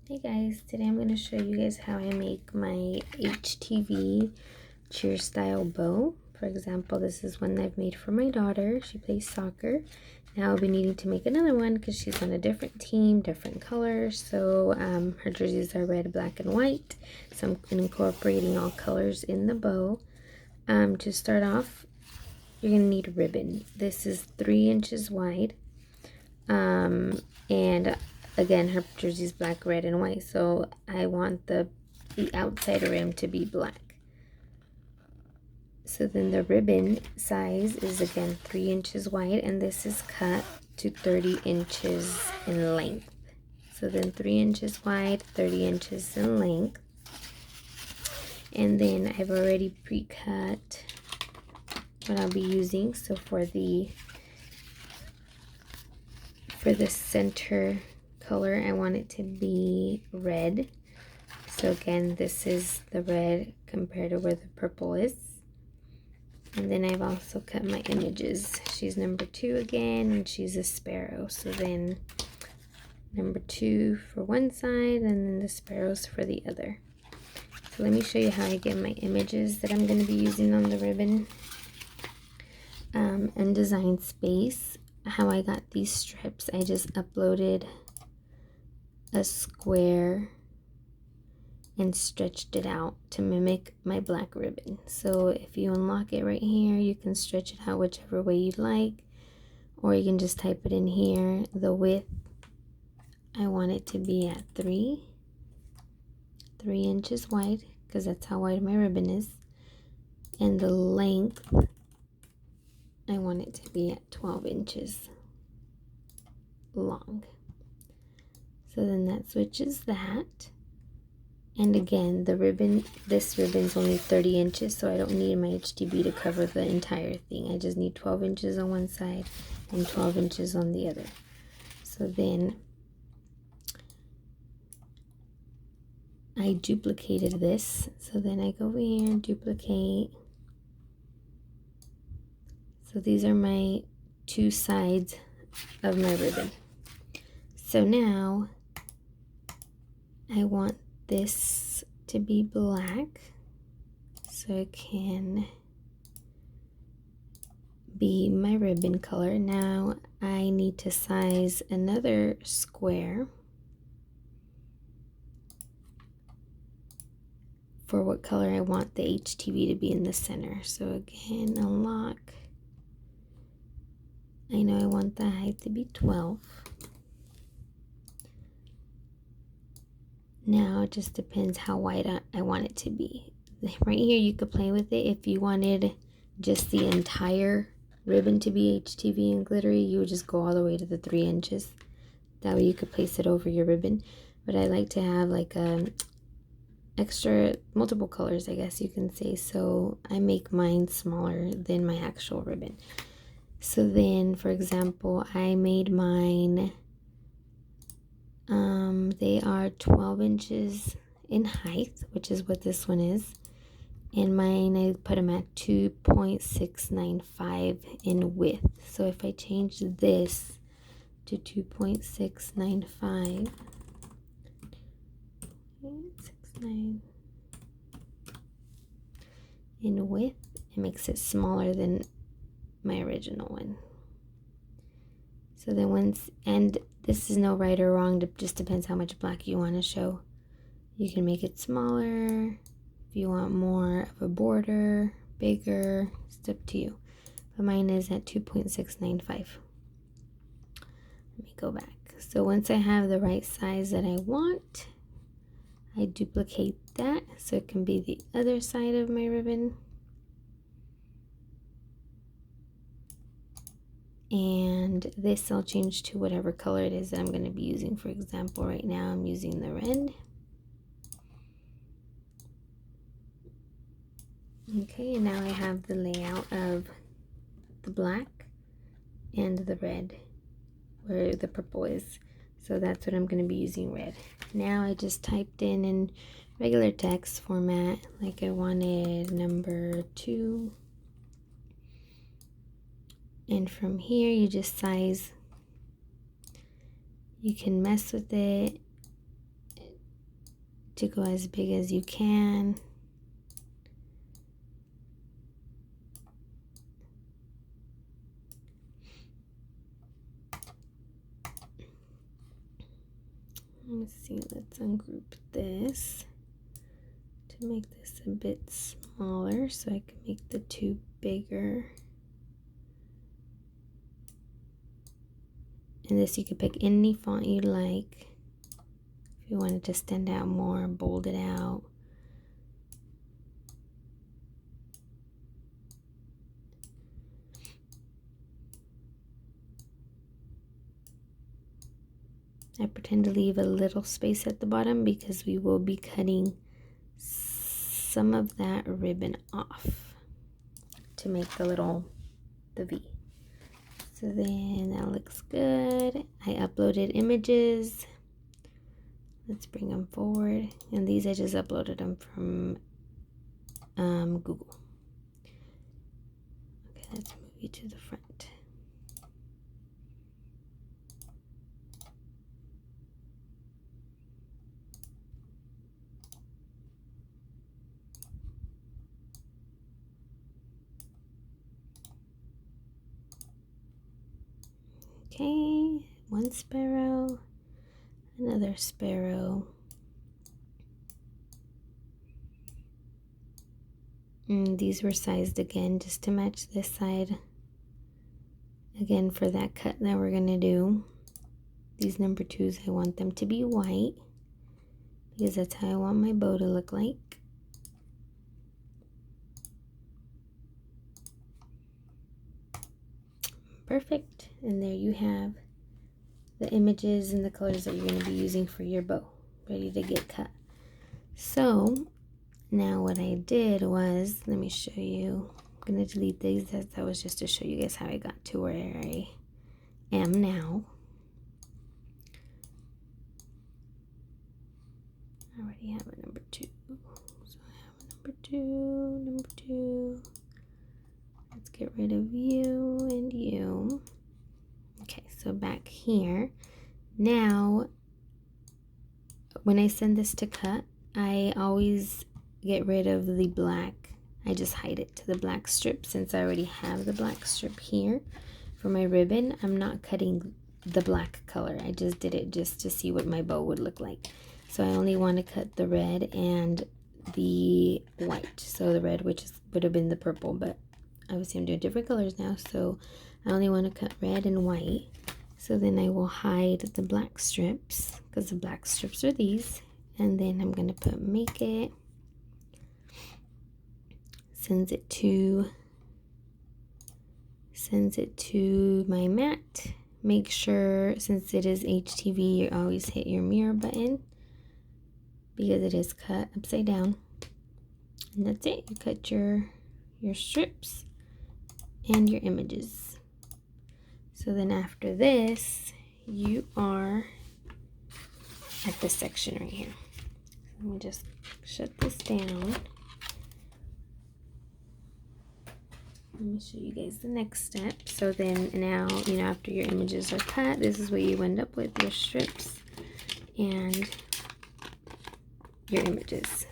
Hey guys, today I'm going to show you guys how I make my HTV cheer style bow. For example, this is one I've made for my daughter. She plays soccer. Now I'll be needing to make another one because she's on a different team, different colors. So her jerseys are red, black, and white. So I'm incorporating all colors in the bow. To start off, you're going to need a ribbon. This is 3 inches wide. And again, her jersey's black, red, and white, so I want the outside rim to be black. So then the ribbon size is again 3 inches wide, and this is cut to 30 inches in length. So then 3 inches wide, 30 inches in length. And then I've already pre-cut what I'll be using. So for the center color, I want it to be red. So again, this is the red compared to where the purple is. And then I've also cut my images. She's number 2 again, and she's a sparrow. So then number 2 for one side, and then the sparrows for the other. So let me show you how I get my images that I'm going to be using on the ribbon. In Design Space, how I got these strips, I just uploaded a square and stretched it out to mimic my black ribbon. So if you unlock it right here, you can stretch it out whichever way you'd like, or you can just type it in here. The width, I want it to be at 3 inches wide, because that's how wide my ribbon is. And the length, I want it to be at 12 inches long. So then that switches that. And again, the ribbon, this ribbon's only 30 inches, so I don't need my HTV to cover the entire thing. I just need 12 inches on one side and 12 inches on the other. So then I duplicated this. So then I go over here and duplicate. So these are my 2 sides of my ribbon. So now I want this to be black, so it can be my ribbon color. Now I need to size another square for what color I want the HTV to be in the center. So again, unlock. I know I want the height to be 12. Now it just depends how wide I want it to be. Right here you could play with it. If you wanted just the entire ribbon to be HTV and glittery, you would just go all the way to the 3 inches. That way you could place it over your ribbon. But I like to have like extra multiple colors, I guess you can say. So I make mine smaller than my actual ribbon. So then, for example, I made mine, they are 12 inches in height, which is what this one is. And mine, I put them at 2.695 in width. So if I change this to 2.695, in width, it makes it smaller than my original one. So then once, and this is no right or wrong, it just depends how much black you want to show. You can make it smaller if you want more of a border, bigger, it's up to you. But mine is at 2.695. Let me go back. So once I have the right size that I want, I duplicate that so it can be the other side of my ribbon. And this I'll change to whatever color it is that I'm going to be using. For example, right now I'm using the red. Okay, and now I have the layout of the black and the red where the purple is. So that's what I'm going to be using, red. Now I just typed in regular text format, like I wanted number 2. And from here you just size. You can mess with it to go as big as you can. Let's see, let's ungroup this to make this a bit smaller so I can make the two bigger. And this, you can pick any font you like. If you wanted to stand out more, bold it out. I pretend to leave a little space at the bottom because we will be cutting some of that ribbon off to make the V. So then that looks good. I uploaded images. Let's bring them forward. And these I just uploaded them from Google. Okay, let's move you to the front. Okay, one sparrow, another sparrow. And these were sized again just to match this side. Again, for that cut that we're gonna do, these number 2s, I want them to be white because that's how I want my bow to look like. Perfect. And there you have the images and the colors that you're going to be using for your bow, ready to get cut. So now what I did was, let me show you. I'm going to delete these. That was just to show you guys how I got to where I am now. I already have a number 2. So I have a number 2, number 2. Let's get rid of you and you. Okay, so back here. Now, when I send this to cut, I always get rid of the black. I just hide it to the black strip since I already have the black strip here for my ribbon. I'm not cutting the black color. I just did it just to see what my bow would look like. So I only want to cut the red and the white. So the red, which would have been the purple, but obviously I'm doing different colors now, so I only want to cut red and white. So then I will hide the black strips because the black strips are these, and then I'm going to put make it, sends it to my mat. Make sure, since it is HTV, you always hit your mirror button because it is cut upside down. And that's it. You cut your strips and your images. So then after this, you are at this section right here. Let me just shut this down. Let me show you guys the next step. So then now, after your images are cut, this is what you end up with, your strips and your images.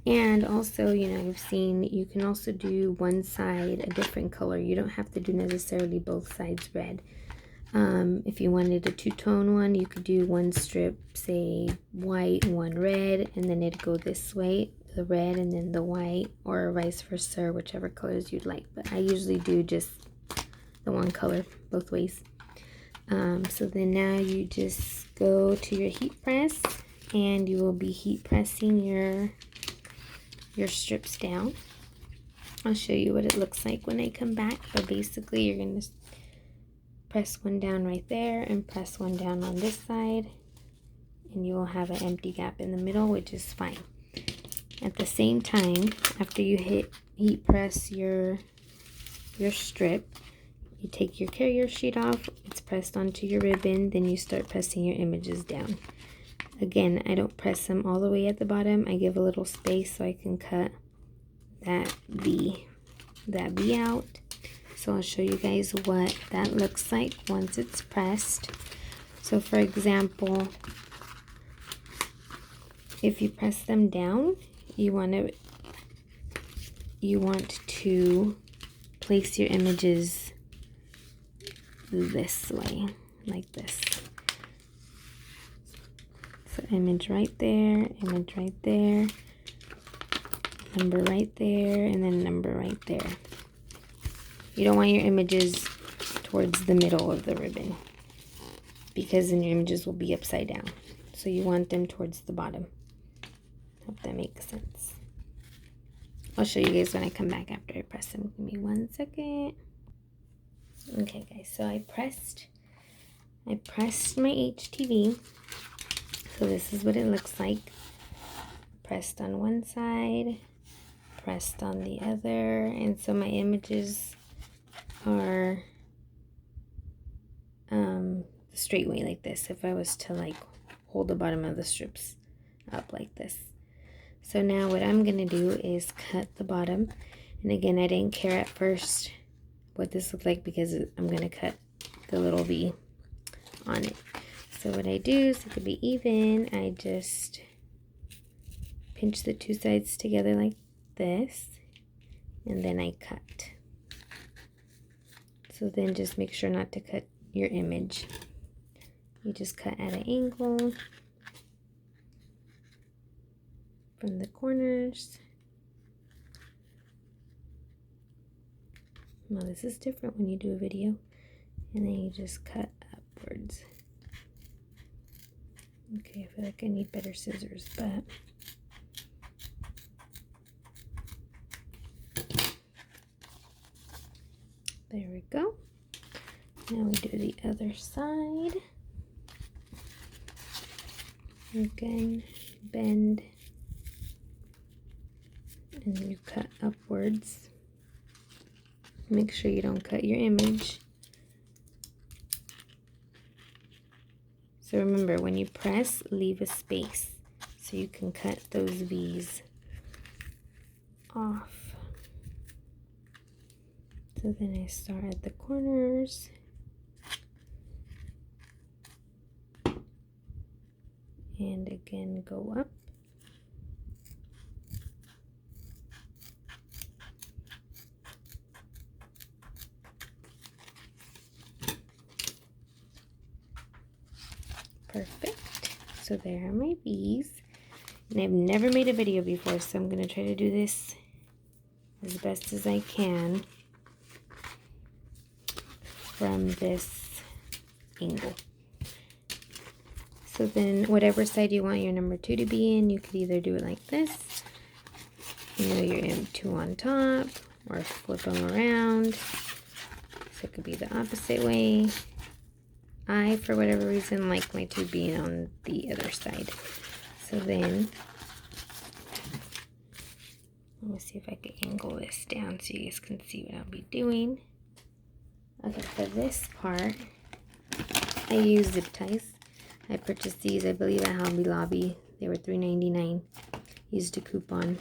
And also, I've seen you can also do one side a different color. You don't have to do necessarily both sides red. If you wanted a two-tone one, you could do one strip, say white, one red, and then it'd go this way, the red and then the white, or vice versa, whichever colors you'd like. But I usually do just the one color both ways. So then now you just go to your heat press and you will be heat pressing your strips down. I'll show you what it looks like when I come back, but basically you're going to press one down right there and press one down on this side, and you will have an empty gap in the middle, which is fine. At the same time, after you heat press your strip, you take your carrier sheet off, it's pressed onto your ribbon, then you start pressing your images down. Again, I don't press them all the way at the bottom. I give a little space so I can cut that V out. So I'll show you guys what that looks like once it's pressed. So for example, if you press them down, you want to place your images this way, like this. So image right there, image right there, number right there, and then number right there. You don't want your images towards the middle of the ribbon, because then your images will be upside down. So you want them towards the bottom. Hope that makes sense. I'll show you guys when I come back after I press them. Give me 1 second. Okay guys, so I pressed my HTV. So this is what it looks like. Pressed on one side, pressed on the other, and so my images are the straight way like this, if I was to like hold the bottom of the strips up like this. So now what I'm gonna do is cut the bottom, and again, I didn't care at first what this looked like because I'm gonna cut the little V on it. So what I do is, it could be even, I just pinch the two sides together like this, and then I cut. So then just make sure not to cut your image. You just cut at an angle from the corners. Now this is different when you do a video, and then you just cut upwards. Okay, I feel like I need better scissors, but there we go. Now we do the other side. Again, bend, and you cut upwards. Make sure you don't cut your image. So remember, when you press, leave a space so you can cut those V's off. So then I start at the corners. And again, go up. Perfect. So there are my bees. And I've never made a video before, so I'm going to try to do this as best as I can from this angle. So then whatever side you want your number 2 to be in, you could either do it like this, you know, your M2 on top, or flip them around. So it could be the opposite way. I, for whatever reason, like my 2 being on the other side. So then, let me see if I can angle this down so you guys can see what I'll be doing. Okay, for this part, I use zip ties. I purchased these, I believe, at Hobby Lobby. They were $3.99. Used a coupon.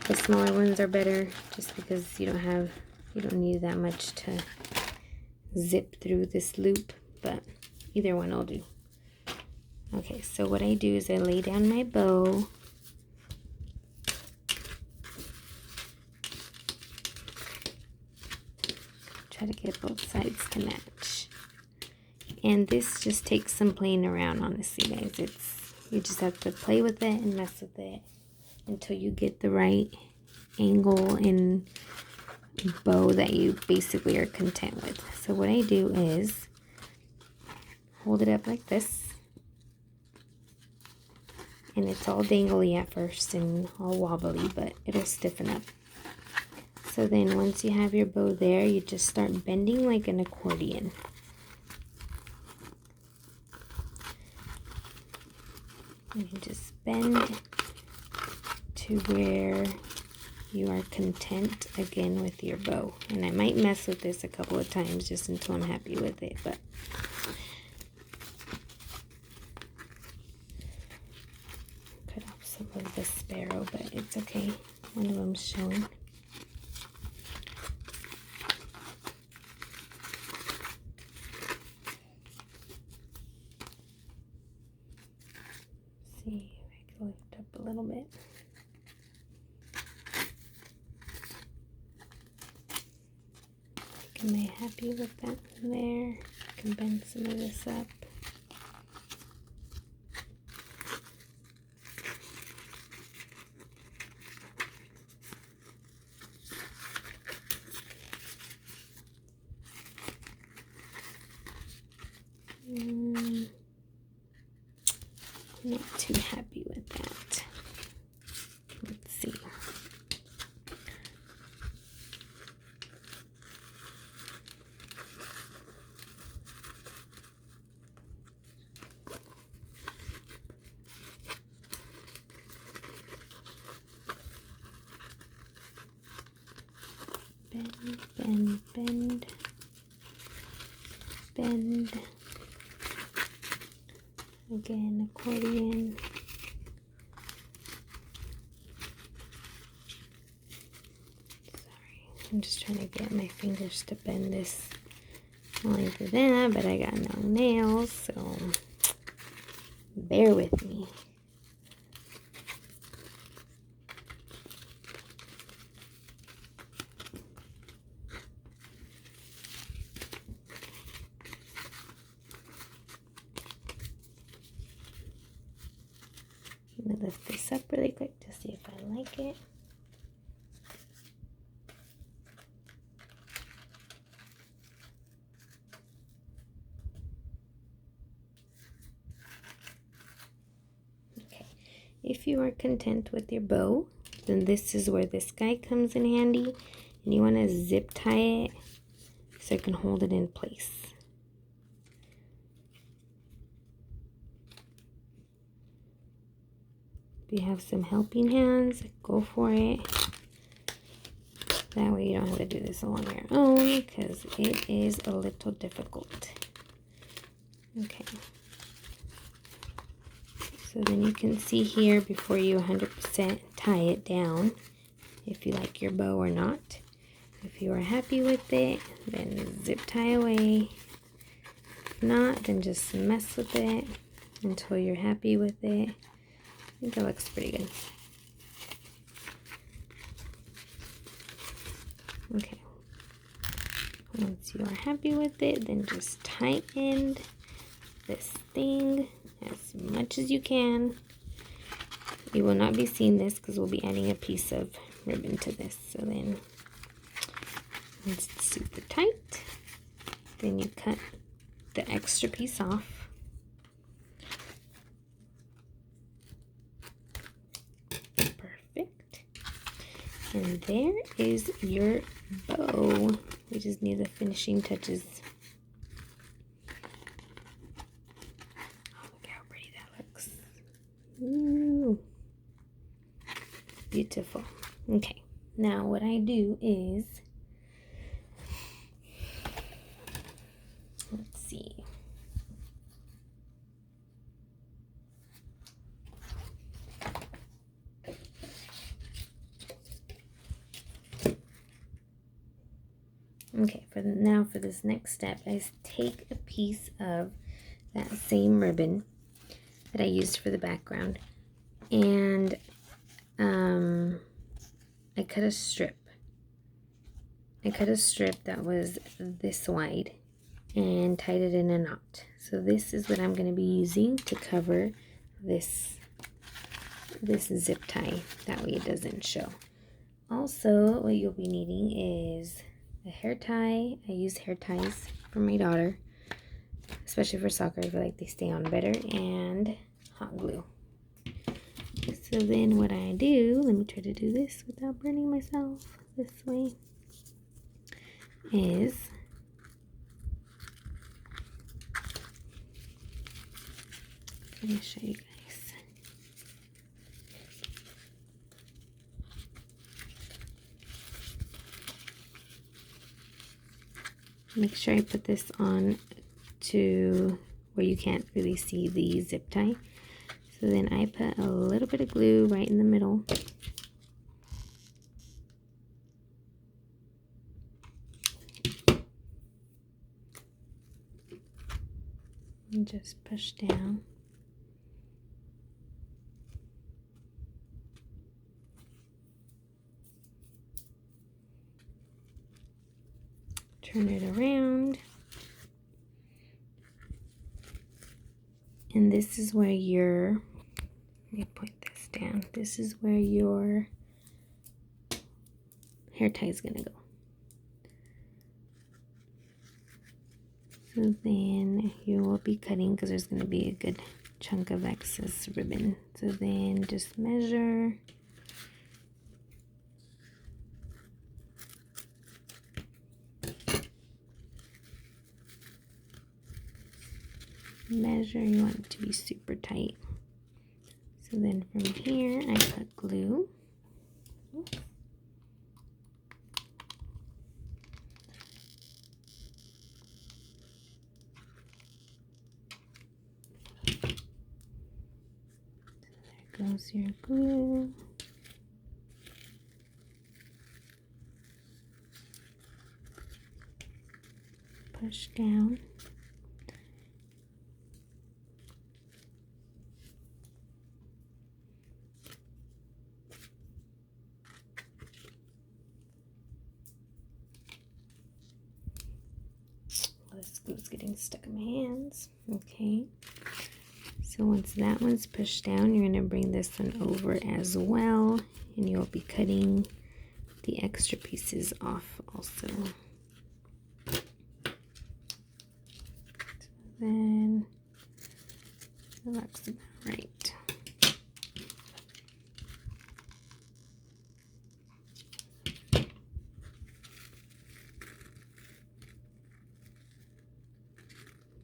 The smaller ones are better, just because you don't need that much to zip through this loop, but either one will do. Okay, so what I do is I lay down my bow. Try to get both sides to match. And this just takes some playing around, honestly, guys. You just have to play with it and mess with it until you get the right angle and bow that you basically are content with. So what I do is hold it up like this, and it's all dangly at first and all wobbly, but it'll stiffen up. So then once you have your bow there, you just start bending like an accordion. You just bend to where you are content again with your bow. And I might mess with this a couple of times just until I'm happy with it, but cut off some of the sparrow, but it's okay. One of them's showing. see if I can lift up a little bit. Am I happy with that there? I can bend some of this up. Not too happy with that. Let's see. Bend, bend, bend, bend. Again, accordion. Sorry, I'm just trying to get my fingers to bend this length of that, but I got no nails, so bear with me. I'm gonna lift this up really quick to see if I like it. Okay, if you are content with your bow, then this is where this guy comes in handy, and you want to zip tie it so you can hold it in place. If you have some helping hands, go for it. That way you don't have to do this all on your own, because it is a little difficult. Okay. So then you can see here before you 100% tie it down, if you like your bow or not. If you are happy with it, then zip tie away. If not, then just mess with it until you're happy with it. I think it looks pretty good. Okay. Once you are happy with it, then just tighten this thing as much as you can. You will not be seeing this because we'll be adding a piece of ribbon to this. So then it's super tight. Then you cut the extra piece off. And there is your bow. We just need the finishing touches. Oh, look how pretty that looks. Ooh. Beautiful. Okay, now what I do is, let's see. Okay, for this next step, I take a piece of that same ribbon that I used for the background, and I cut a strip. I cut a strip that was this wide and tied it in a knot. So this is what I'm going to be using to cover this zip tie. That way it doesn't show. Also, what you'll be needing is a hair tie. I use hair ties for my daughter, especially for soccer. I feel like they stay on better, and hot glue. So then what I do, let me try to do this without burning myself this way, is let me show you guys. Make sure I put this on to where you can't really see the zip tie. So then I put a little bit of glue right in the middle. And just push down. turn it around. And this is where your, let me point this down. This is where your hair tie is gonna go. So then you will be cutting because there's gonna be a good chunk of excess ribbon. So then just measure. Measure, you want it to be super tight. So then from here I put glue. There goes your glue. Push down. This glue's getting stuck in my hands. Okay. So once that one's pushed down, you're going to bring this one over as well, and you'll be cutting the extra pieces off also. So then that looks about right.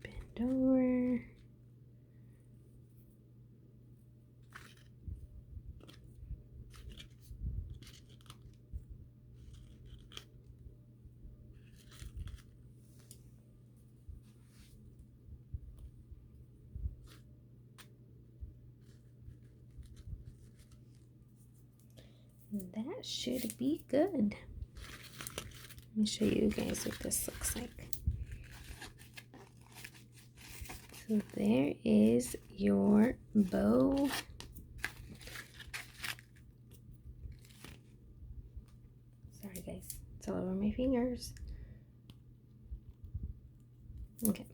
Bend over. That should be good. Let me show you guys what this looks like. So there is your bow. Sorry guys, it's all over my fingers. Okay.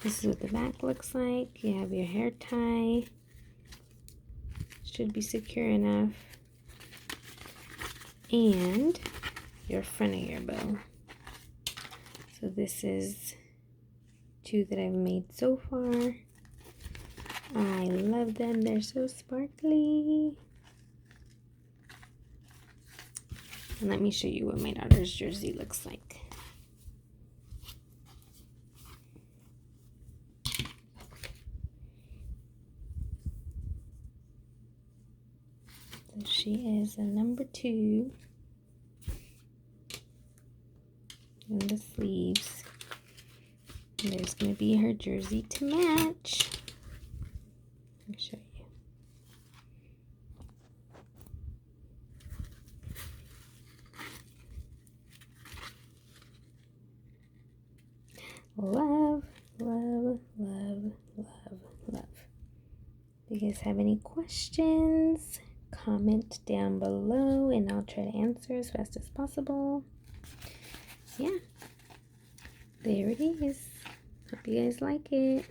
This is what the back looks like. You have your hair tie. Should be secure enough. And your front of your bow. So this is 2 that I've made so far. I love them. They're so sparkly. And let me show you what my daughter's jersey looks like. So she is a number 2. And the sleeves. And there's going to be her jersey to match. Let me show you. Love, love, love, love, love. If you guys have any questions, comment down below and I'll try to answer as fast as possible. Yeah, there it is. Hope you guys like it.